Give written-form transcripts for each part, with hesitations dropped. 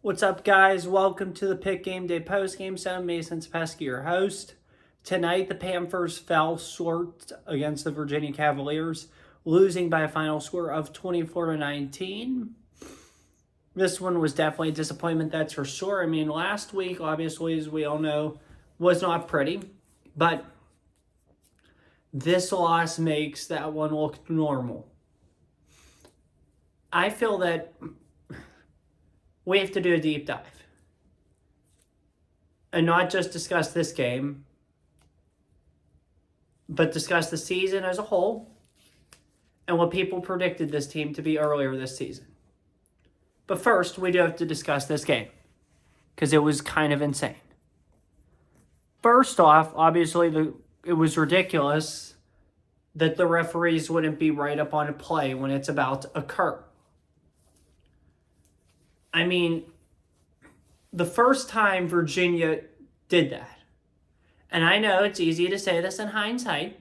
What's up, guys? Welcome to the Pitt Game Day postgame. I'm Mason Pesky, your host. Tonight, the Panthers fell short against the Virginia Cavaliers, losing by a final score of 24-19. This one was definitely a disappointment, that's for sure. I mean, last week, obviously, as we all know, was not pretty, but this loss makes that one look normal. I feel that we have to do a deep dive and not just discuss this game, but discuss the season as a whole and what people predicted this team to be earlier this season. But first, we do have to discuss this game because it was kind of insane. First off, obviously, it was ridiculous that the referees wouldn't be right up on a play when it's about to occur. I mean, the first time Virginia did that, and I know it's easy to say this in hindsight,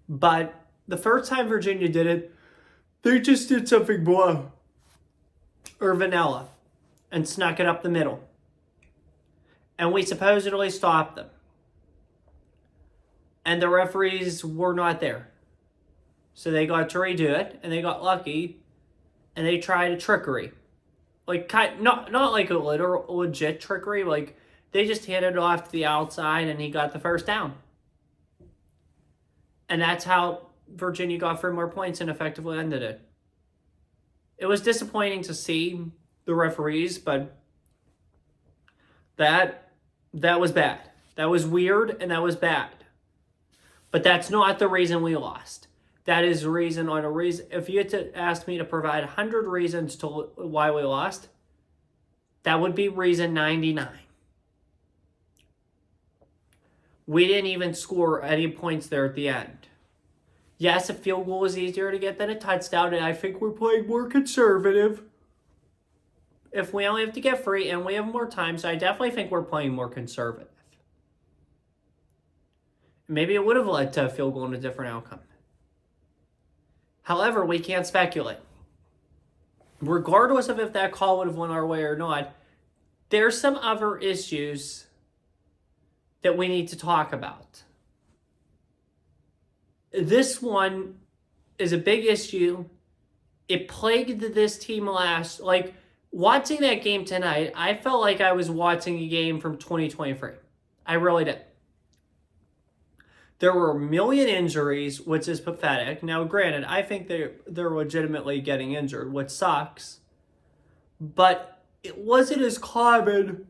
but the first time Virginia did it, they just did something blah or vanilla and snuck it up the middle. And we supposedly stopped them. And the referees were not there. So they got to redo it, and they got lucky. And they tried a trickery. Like, not like a legit trickery. Like, they just hit it off to the outside and he got the first down. And that's how Virginia got 4 more points and effectively ended it. It was disappointing to see the referees, but that was bad. That was weird and that was bad. But that's not the reason we lost. That is a reason on a reason. If you had to ask me to provide 100 reasons to why we lost, that would be reason 99. We didn't even score any points there at the end. Yes, a field goal is easier to get than a touchdown, and I think we're playing more conservative. If we only have to get free and we have more time, so I definitely think we're playing more conservative. Maybe it would have led to a field goal and a different outcome. However, we can't speculate. Regardless of if that call would have went our way or not, there's some other issues that we need to talk about. This one is a big issue. It plagued this team watching that game tonight, I felt like I was watching a game from 2023. I really did. There were a million injuries, which is pathetic. Now, granted, I think they're legitimately getting injured, which sucks. But it wasn't as common.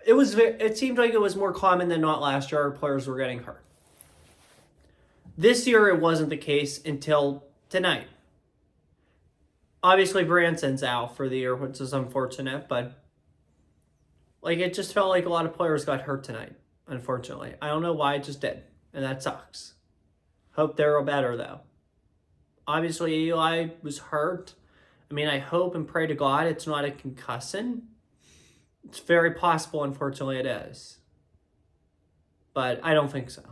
It seemed like it was more common than not last year. Our players were getting hurt. This year, it wasn't the case until tonight. Obviously, Branson's out for the year, which is unfortunate, but it just felt like a lot of players got hurt tonight, unfortunately. I don't know why, it just did, and that sucks. Hope they're better, though. Obviously, Eli was hurt. I mean, I hope and pray to God it's not a concussion. It's very possible, unfortunately, it is. But I don't think so.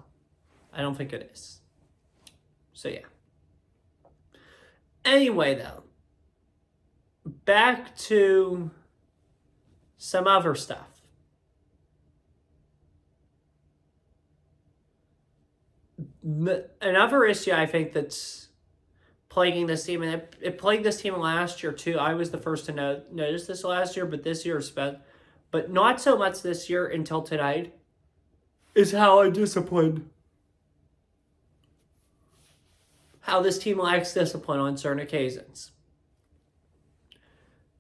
I don't think it is. So, yeah. Anyway, though, back to some other stuff. Another issue I think that's plaguing this team, and it plagued this team last year too. I was the first to notice this last year, but this year but not so much this year until tonight, is how undisciplined. How this team lacks discipline on certain occasions.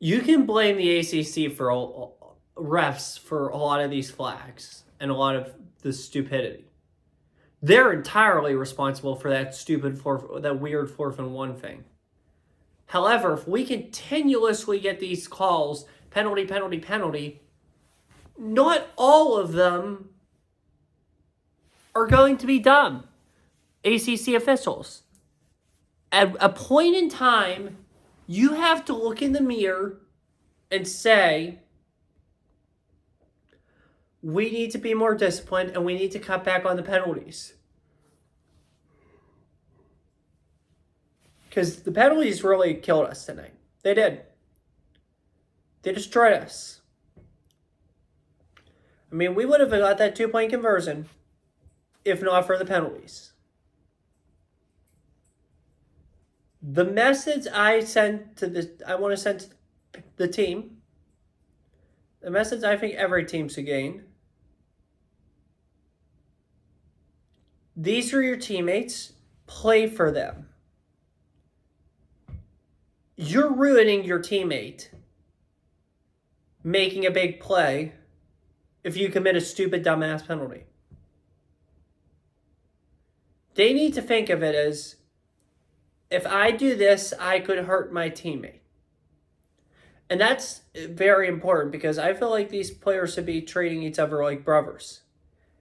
You can blame the ACC for refs for a lot of these flags and a lot of the stupidity. They're entirely responsible for that that weird 4th and 1 thing. However, if we continuously get these calls, penalty, not all of them are going to be dumb. ACC officials. At a point in time, you have to look in the mirror and say, we need to be more disciplined and we need to cut back on the penalties. Because the penalties really killed us tonight. They did. They destroyed us. I mean, we would have got that 2-point conversion if not for the penalties. The message I want to send to the team, the message I think every team should gain. These are your teammates. Play for them. You're ruining your teammate making a big play if you commit a stupid, dumbass penalty. They need to think of it as, if I do this, I could hurt my teammate. And that's very important because I feel like these players should be treating each other like brothers.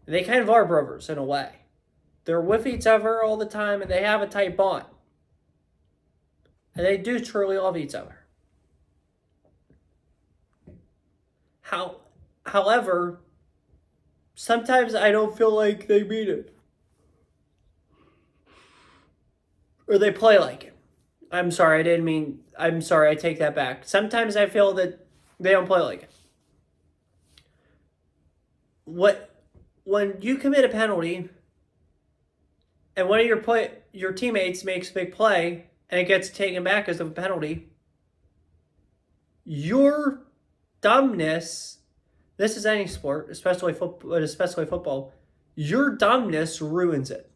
And they kind of are brothers in a way. They're with each other all the time and they have a tight bond. And they do truly love each other. However, sometimes I don't feel like they mean it. Or they play like it. I'm sorry, I take that back. Sometimes I feel that they don't play like it. When you commit a penalty and one of your teammates makes a big play and it gets taken back as a penalty, your dumbness, this is any sport, especially football, your dumbness ruins it.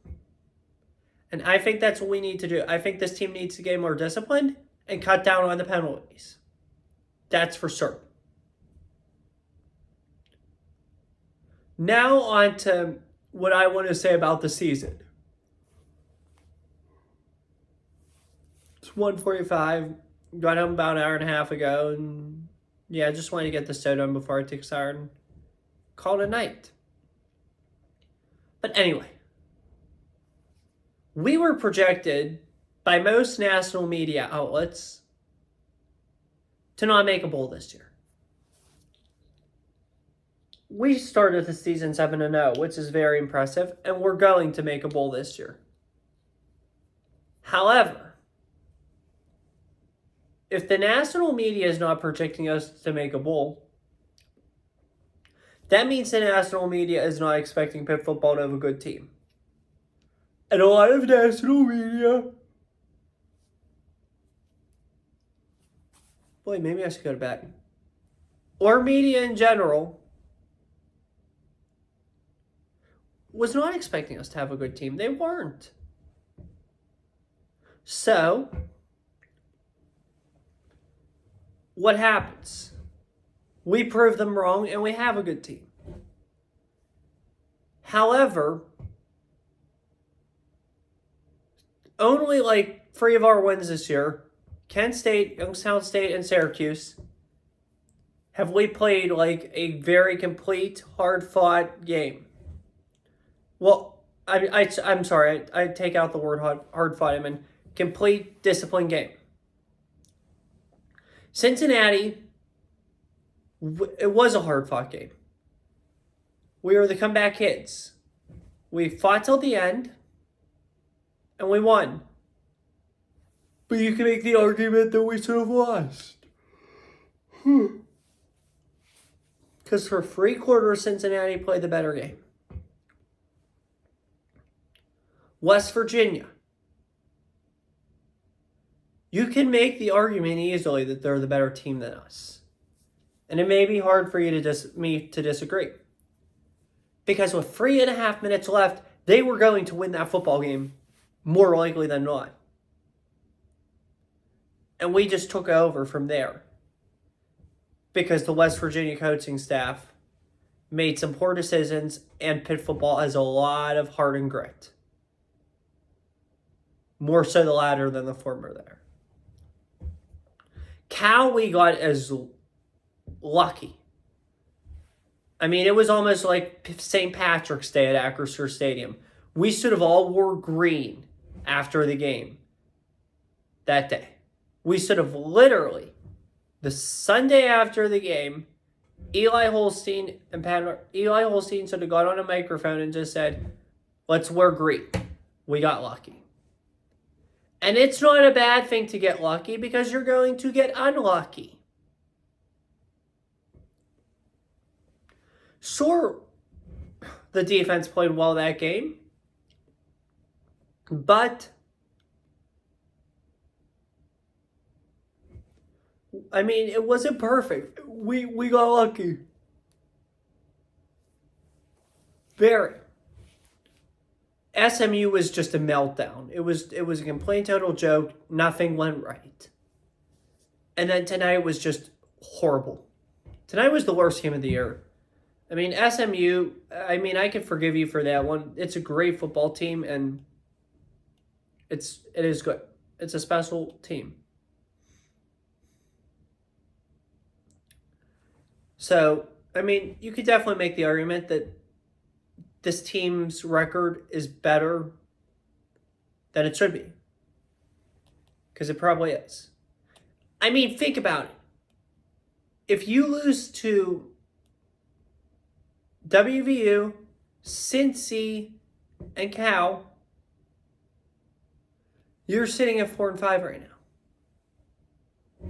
And I think that's what we need to do. I think this team needs to get more disciplined and cut down on the penalties. That's for certain. Now on to what I want to say about the season. It's 1:45. Got home about an hour and a half ago. And yeah, I just wanted to get this done before I take a shower and call it a night. But anyway. We were projected by most national media outlets to not make a bowl this year. We started the season 7-0, which is very impressive, and we're going to make a bowl this year. However, if the national media is not projecting us to make a bowl, that means the national media is not expecting Pitt football to have a good team. And a lot of national media. Boy, maybe I should go to bed. Or media in general was not expecting us to have a good team. They weren't. So, what happens? We prove them wrong and we have a good team. However, only like 3 of our wins this year, Kent State, Youngstown State, and Syracuse, have we played like a very complete, hard-fought game. Well, I'm sorry, I take out the word hard-fought. I mean complete, disciplined game. Cincinnati, it was a hard-fought game. We were the comeback kids. We fought till the end. And we won. But you can make the argument that we should have lost. Because for 3 quarters, Cincinnati played the better game. West Virginia. You can make the argument easily that they're the better team than us. And it may be hard for you to disagree. Because with 3.5 minutes left, they were going to win that football game. More likely than not. And we just took over from there. Because the West Virginia coaching staff made some poor decisions and Pitt football has a lot of heart and grit. More so the latter than the former there. Cal, we got as lucky. I mean, it was almost like St. Patrick's Day at Acrisure Stadium. We should have all wore green after the game that day. We should have literally, the Sunday after the game, Eli Holstein should have got on a microphone and just said, let's wear green. We got lucky. And it's not a bad thing to get lucky because you're going to get unlucky. Sure, the defense played well that game, but I mean, it wasn't perfect. We got lucky. Very. SMU was just a meltdown. It was a complete total joke. Nothing went right. And then tonight was just horrible. Tonight was the worst game of the year. I mean, SMU, I mean, I can forgive you for that one. It's a great football team, and it is good. It's a special team. So, I mean, you could definitely make the argument that this team's record is better than it should be. Because it probably is. I mean, think about it. If you lose to WVU, Cincy, and Cal, you're sitting at 4-5 right now,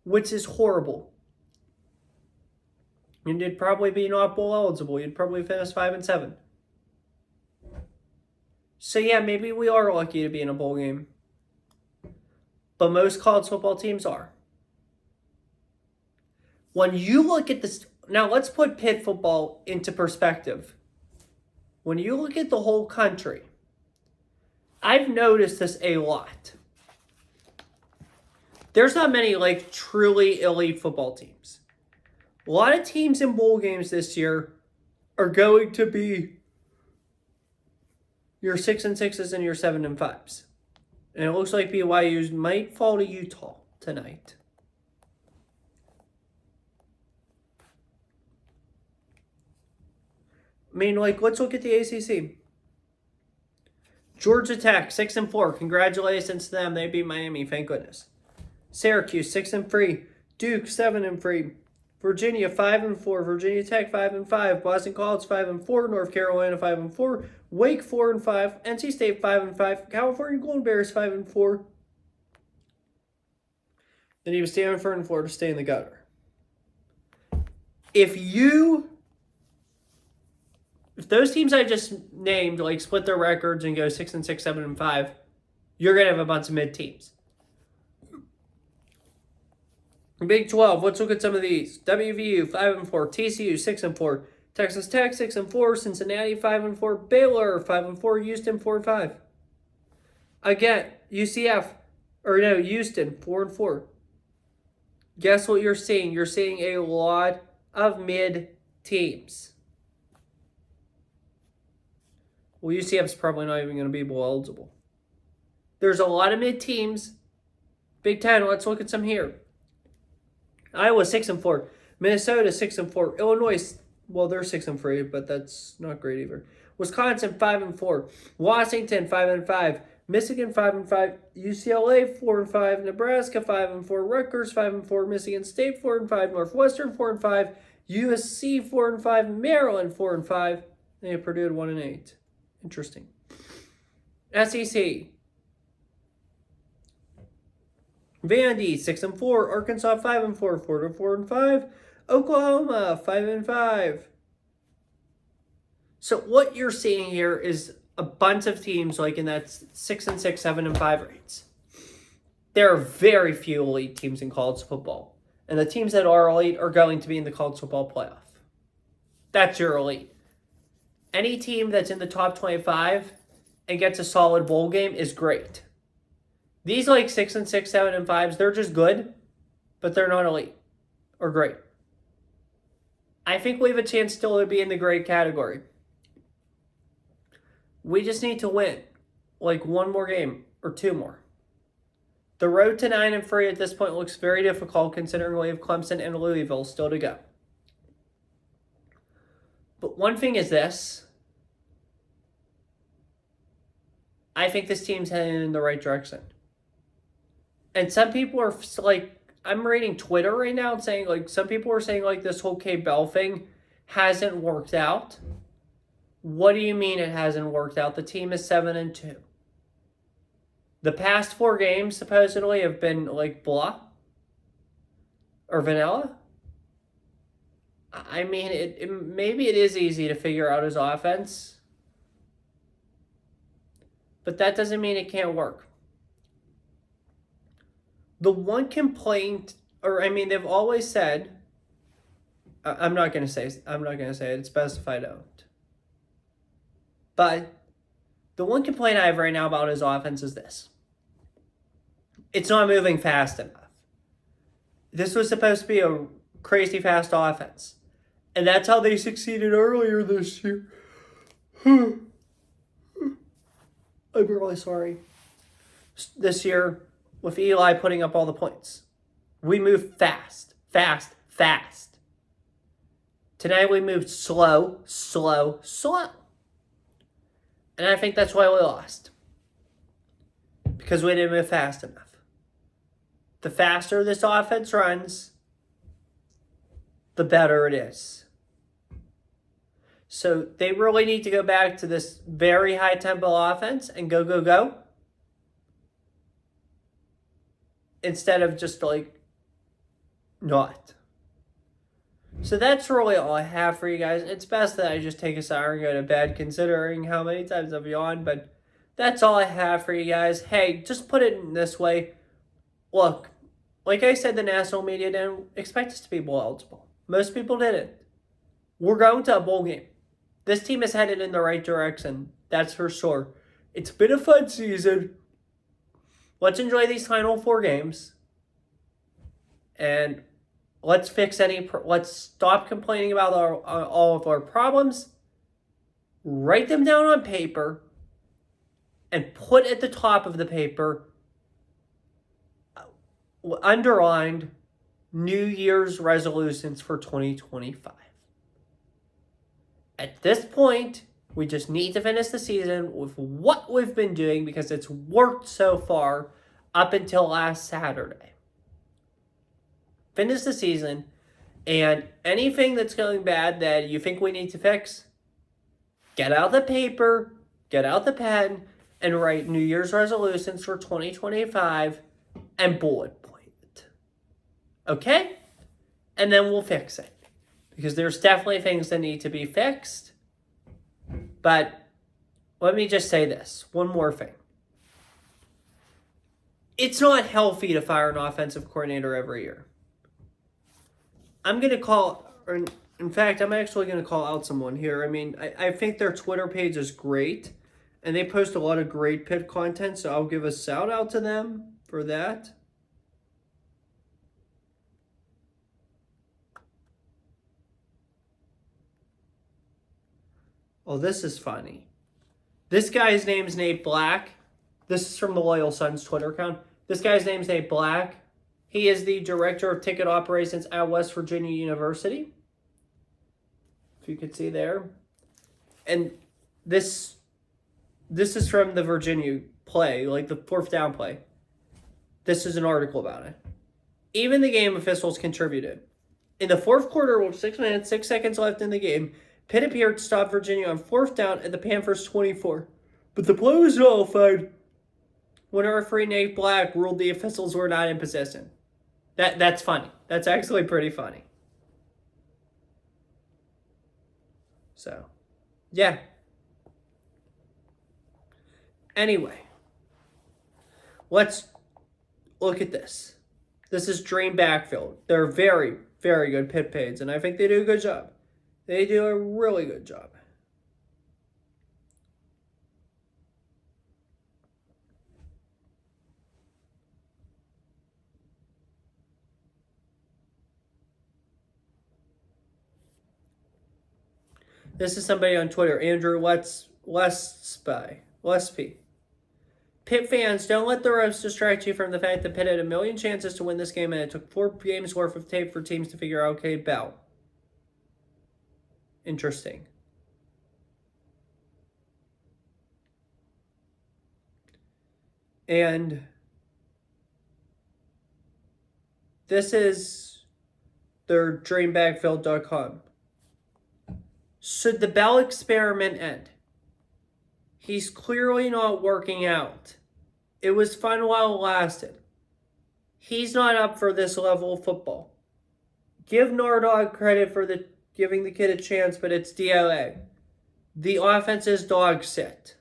which is horrible. You'd probably be not bowl eligible. You'd probably finish 5-7. So yeah, maybe we are lucky to be in a bowl game, but most college football teams are. When you look at this, now let's put Pitt football into perspective. When you look at the whole country, I've noticed this a lot. There's not many like truly elite football teams. A lot of teams in bowl games this year are going to be your 6-6s and your 7-5s. And it looks like BYU might fall to Utah tonight. I mean, like, let's look at the ACC. Georgia Tech, 6-4. Congratulations to them. They beat Miami, thank goodness. Syracuse, 6-3. Duke, 7-3. Virginia, 5-4. Virginia Tech, 5-5. Boston College, 5-4. North Carolina, 5-4. Wake, 4-5. NC State, 5-5. California Golden Bears, 5-4. Then you have Stanford and Florida stay in the gutter. If those teams I just named like split their records and go 6-6, 7-5, you're gonna have a bunch of mid teams. Big 12, let's look at some of these. WVU, 5-4. TCU, 6-4. Texas Tech, 6-4. Cincinnati, 5-4. Baylor, 5-4. Houston, 4-5. Again, Houston, 4-4. Guess what you're seeing? You're seeing a lot of mid teams. Well, UCF's probably not even going to be bowl eligible. There's a lot of mid teams. Big 10, let's look at some here. Iowa, 6-4. Minnesota, 6-4. Illinois, well, they're 6-3, but that's not great either. Wisconsin, 5-4. Washington, 5-5. Michigan, 5-5. UCLA, 4-5. Nebraska, 5-4. Rutgers, 5-4. Michigan State, 4-5. Northwestern, 4-5. USC, 4-5. Maryland, 4-5. And Purdue, 1-8. Interesting. SEC. Vandy, 6-4. Arkansas, 5-4. Florida, 4-5. Oklahoma, 5-5. So what you're seeing here is a bunch of teams like in that 6-6, 7-5 rates. There are very few elite teams in college football. And the teams that are elite are going to be in the college football playoff. That's your elite. Any team that's in the top 25 and gets a solid bowl game is great. These like 6-6, 7-5s, they're just good, but they're not elite or great. I think we have a chance still to be in the great category. We just need to win like one more game or two more. The road to 9-3 at this point looks very difficult considering we have Clemson and Louisville still to go. But one thing is this. I think this team's heading in the right direction. And some people are like, I'm reading Twitter right now and saying like, some people are saying like this whole K Bell thing hasn't worked out. What do you mean it hasn't worked out? The team is 7-2. The past 4 games supposedly have been like blah or vanilla. I mean, maybe it is easy to figure out his offense, but that doesn't mean it can't work. The one complaint, or I mean, they've always said, I'm not gonna say it. It's best if I don't. But the one complaint I have right now about his offense is this: it's not moving fast enough. This was supposed to be a crazy fast offense, and that's how they succeeded earlier this year. I'm really sorry. This year, with Eli putting up all the points, we moved fast. Tonight we moved slow. And I think that's why we lost. Because we didn't move fast enough. The faster this offense runs, the better it is. So they really need to go back to this very high tempo offense and go. Instead of just like not. So that's really all I have for you guys. It's best that I just take a shower and go to bed considering how many times I've yawned, but that's all I have for you guys. Hey, just put it in this way. Look, like I said, the national media didn't expect us to be bowl eligible. Most people didn't. We're going to a bowl game. This team is headed in the right direction. That's for sure. It's been a fun season. Let's enjoy these final 4 games. And let's let's stop complaining about all of our problems. Write them down on paper. And put at the top of the paper, underlined, New Year's resolutions for 2025. At this point, we just need to finish the season with what we've been doing because it's worked so far up until last Saturday. Finish the season, and anything that's going bad that you think we need to fix, get out the paper, get out the pen, and write New Year's resolutions for 2025 and bullet point it. Okay? And then we'll fix it. Because there's definitely things that need to be fixed. But let me just say this. One more thing. It's not healthy to fire an offensive coordinator every year. I'm going to call, or in fact, I'm actually going to call out someone here. I mean, I think their Twitter page is great. And they post a lot of great Pitt content. So I'll give a shout out to them for that. Oh, this is funny. This guy's name is Nate Black. This is from the Loyal Sons Twitter account. This guy's name is Nate Black. He is the director of ticket operations at West Virginia University. If you could see there. And this is from the Virginia play, like the 4th down play. This is an article about it. Even the game officials contributed. In the 4th quarter, with 6 minutes, 6 seconds left in the game, Pitt appeared to stop Virginia on 4th down at the Panthers' 24. But the play was nullified when referee Nate Black ruled the officials were not in possession. That's funny. That's actually pretty funny. So, yeah. Anyway, let's look at this. This is Dream Backfield. They're very, very good Pitt page, and I think they do a good job. They do a really good job. This is somebody on Twitter, Andrew Westby. Pitt fans, don't let the refs distract you from the fact that Pitt had a million chances to win this game, and it took 4 games worth of tape for teams to figure out okay, Bell. Interesting. And this is their dreambackfield.com. Should the Bell experiment end? He's clearly not working out. It was fun while it lasted. He's not up for this level of football. Give Nardog credit for giving the kid a chance, but it's DLA. The offense is dog shit.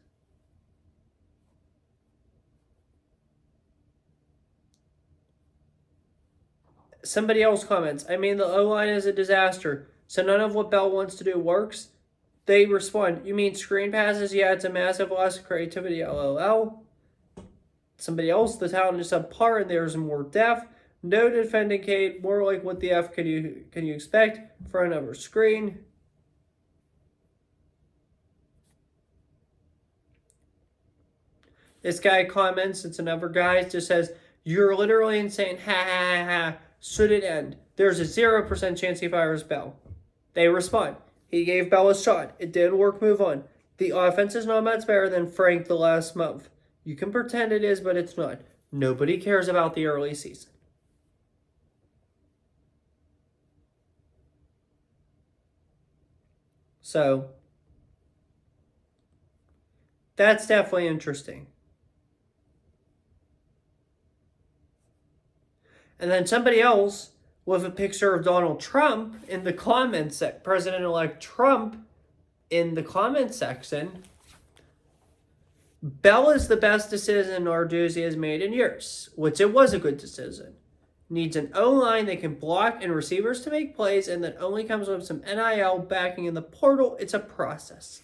Somebody else comments, I mean, the O-line is a disaster, so none of what Bell wants to do works. They respond, you mean screen passes? Yeah, it's a massive loss of creativity, LOL. Somebody else, the talent is subpar and there's more depth. No defending Cade, more like what the F can you expect? Front of a screen. This guy comments, it's another guy, just says, you're literally insane, ha ha ha. Should it end? There's a 0% chance he fires Bell. They respond. He gave Bell a shot. It didn't work, move on. The offense is not much better than Frank the last month. You can pretend it is, but it's not. Nobody cares about the early season. So, that's definitely interesting. And then somebody else with a picture of Donald Trump in the comments, President-elect Trump in the comments section. Bell is the best decision Narduzzi has made in years, which it was a good decision. Needs an O-line that can block and receivers to make plays, and that only comes with some NIL backing in the portal. It's a process.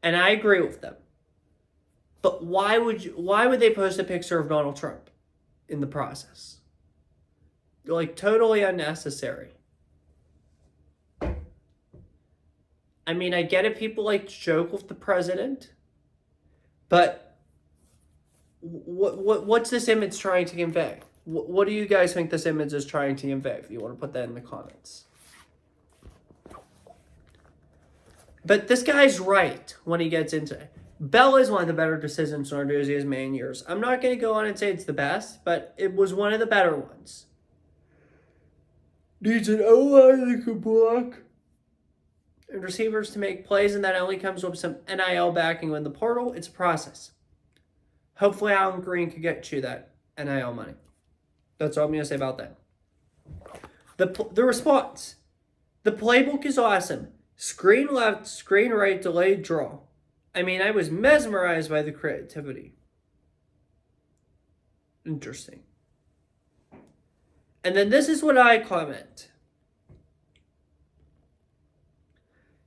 And I agree with them. But why would they post a picture of Donald Trump in the process? Like, totally unnecessary. I mean, I get it, people like to joke with the president, but what's this image trying to convey? What do you guys think this image is trying to convey? If you want to put that in the comments. But this guy's right when he gets into it. Bell is one of the better decisions Narduzzi has made in years. I'm not going to go on and say it's the best, but it was one of the better ones. Needs an O-line that can block and receivers to make plays, and that only comes with some NIL backing in the portal. It's a process. Hopefully Alan Green could get you that NIL money. That's all I'm going to say about that. The response. The playbook is awesome. Screen left, screen right, delayed draw. I mean, I was mesmerized by the creativity. Interesting. And then this is what I comment.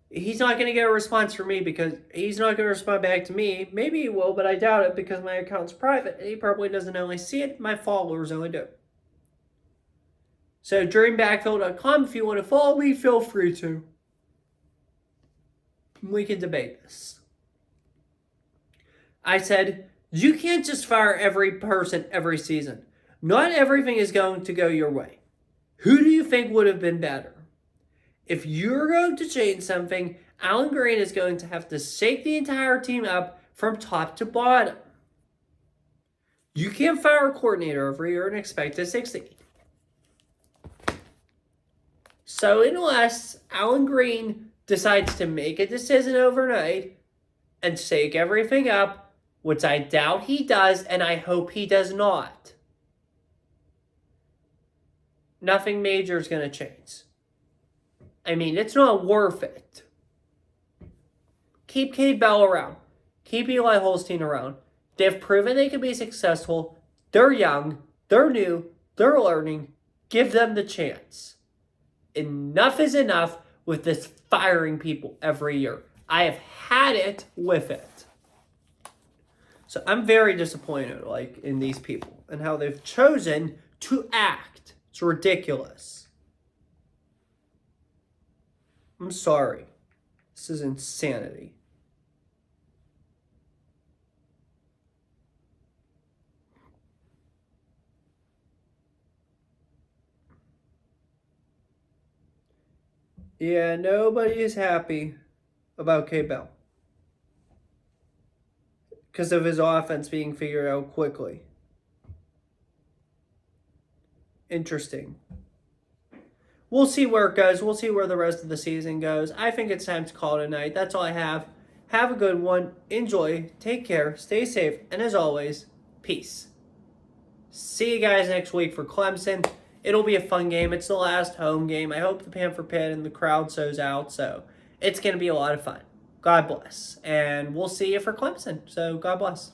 He's not going to get a response from me because he's not going to respond back to me. Maybe he will, but I doubt it because my account's private and he probably doesn't only see it. My followers only do. So dreambackfield.com, if you want to follow me, feel free to. We can debate this. I said, you can't just fire every person every season. Not everything is going to go your way. Who do you think would have been better? If you're going to change something, Alan Green is going to have to shake the entire team up from top to bottom. You can't fire a coordinator every year and expect to succeed. So unless Alan Green decides to make a decision overnight and shake everything up, which I doubt he does, and I hope he does not, nothing major is going to change. I mean, it's not worth it. Keep Cade Bell around. Keep Eli Holstein around. They've proven they can be successful. They're young. They're new. They're learning. Give them the chance. Enough is enough with this firing people every year. I have had it with it. So I'm very disappointed, in these people and how they've chosen to act. It's ridiculous. I'm sorry. This is insanity. Yeah, nobody is happy about Cade Bell because of his offense being figured out quickly. Interesting. We'll see where it goes. We'll see where the rest of the season goes. I think it's time to call it a night. That's all I have. Have a good one. Enjoy. Take care. Stay safe. And as always, Peace. See you guys next week for Clemson. It'll be a fun game. It's the last home game. I hope the Panther Pit and the crowd sows out, so it's going to be a lot of fun. God bless. And we'll see you for Clemson. So God bless.